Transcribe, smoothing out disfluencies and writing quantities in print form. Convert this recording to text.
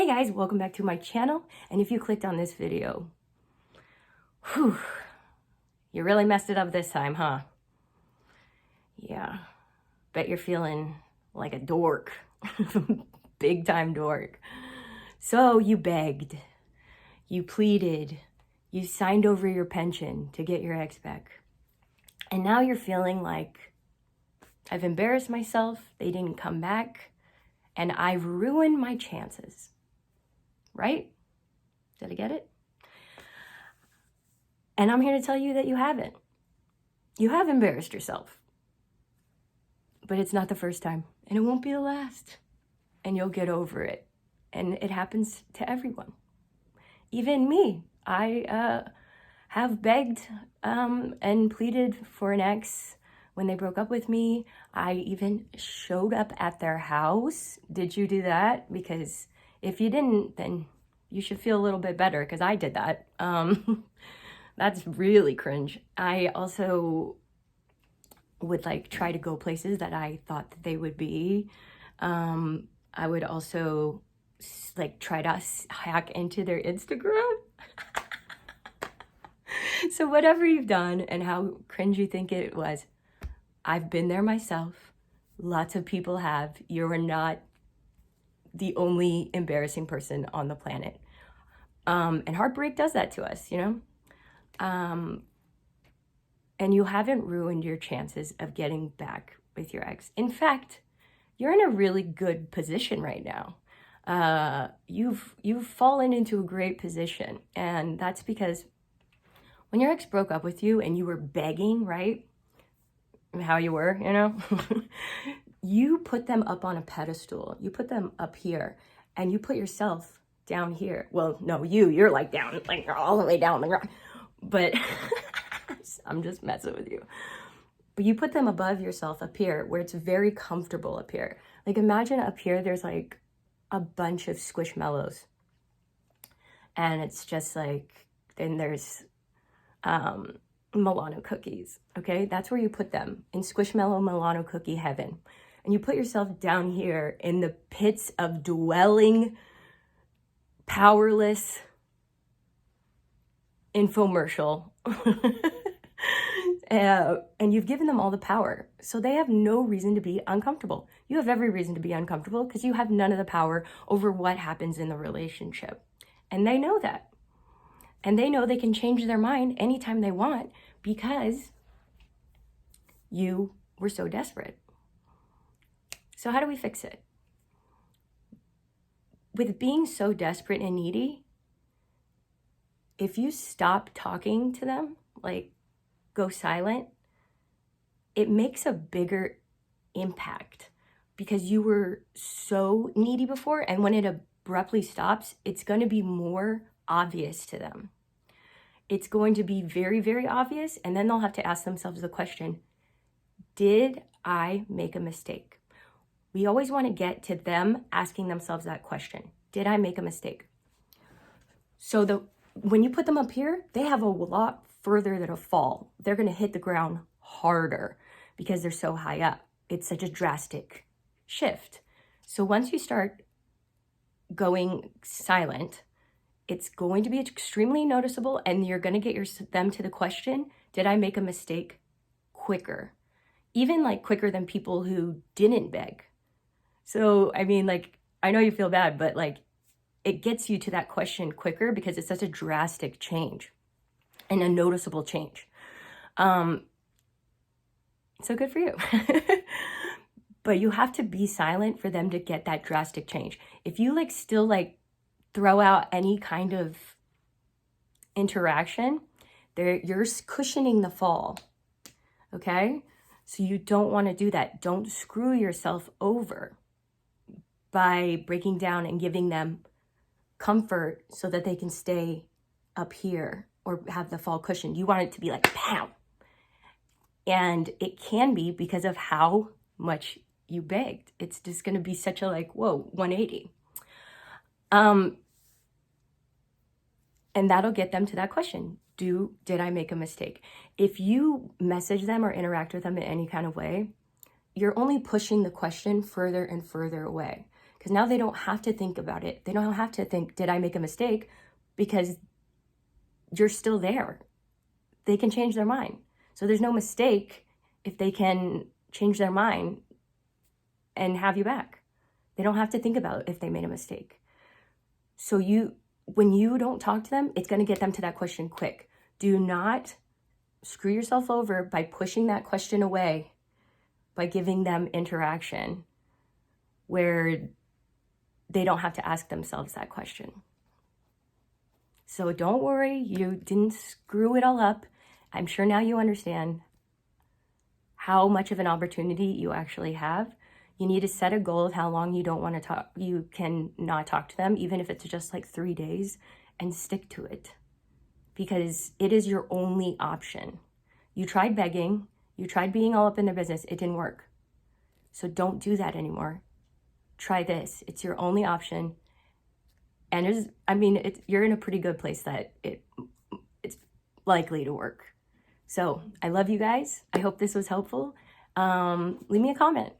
Hey guys, welcome back to my channel. And if you clicked on this video, whew, you really messed it up this time, huh? Yeah, bet you're feeling like a dork, big time dork. So you begged, you pleaded, you signed over your pension to get your ex back. And now you're feeling like I've embarrassed myself, they didn't come back, and I've ruined my chances. Right? Did I get it? And I'm here to tell you that you haven't. You have embarrassed yourself. But it's not the first time, and it won't be the last. And you'll get over it. And it happens to everyone. Even me. I have begged and pleaded for an ex when they broke up with me. I even showed up at their house. Did you do that? Because if you didn't, then you should feel a little bit better, because I did that. That's really cringe. I also would try to go places that I thought that they would be. I would also try to hack into their Instagram. So whatever you've done and how cringe you think it was, I've been there myself. Lots of people have. You're not the only embarrassing person on the planet. And heartbreak does that to us, you know? And you haven't ruined your chances of getting back with your ex. In fact, you're in a really good position right now. You've fallen into a great position, and that's because when your ex broke up with you and you were begging, right? How you were, you know? You put them up on a pedestal. You put them up here, and you put yourself down here. Well, no, you're down, you're all the way down the ground. But I'm just messing with you. But you put them above yourself up here, where it's very comfortable up here. Imagine up here, there's a bunch of Squishmallows. And it's just then there's Milano cookies, okay? That's where you put them, in Squishmallow Milano cookie heaven. And you put yourself down here in the pits of dwelling, powerless infomercial. And you've given them all the power. So they have no reason to be uncomfortable. You have every reason to be uncomfortable because you have none of the power over what happens in the relationship. And they know that. And they know they can change their mind anytime they want because you were so desperate. So how do we fix it? With being so desperate and needy, if you stop talking to them, go silent, it makes a bigger impact because you were so needy before, and when it abruptly stops, it's going to be more obvious to them. It's going to be very, very obvious, and then they'll have to ask themselves the question, did I make a mistake? We always want to get to them asking themselves that question. Did I make a mistake? So when you put them up here, they have a lot further to fall. They're going to hit the ground harder because they're so high up. It's such a drastic shift. So once you start going silent, it's going to be extremely noticeable, and you're going to get them to the question, did I make a mistake, quicker? Even quicker than people who didn't beg. So, I mean, I know you feel bad, but it gets you to that question quicker because it's such a drastic change and a noticeable change. So good for you. But you have to be silent for them to get that drastic change. If you still throw out any kind of interaction, you're cushioning the fall. Okay? So you don't want to do that. Don't screw yourself over by breaking down and giving them comfort so that they can stay up here or have the fall cushioned. You want it to be pow. And it can be because of how much you begged. It's just going to be such a whoa, 180. And that'll get them to that question. Did I make a mistake? If you message them or interact with them in any kind of way, you're only pushing the question further and further away. Because now they don't have to think about it. They don't have to think, did I make a mistake? Because you're still there. They can change their mind. So there's no mistake if they can change their mind and have you back. They don't have to think about if they made a mistake. So when you don't talk to them, it's going to get them to that question quick. Do not screw yourself over by pushing that question away, by giving them interaction where they don't have to ask themselves that question. So don't worry, you didn't screw it all up. I'm sure now you understand how much of an opportunity you actually have. You need to set a goal of how long you don't want to talk. You can not talk to them, even if it's just like 3 days, and stick to it, because it is your only option. You tried begging, you tried being all up in their business. It didn't work. So don't do that anymore. Try this. It's your only option. And you're in a pretty good place that it's likely to work. So I love you guys. I hope this was helpful. Leave me a comment.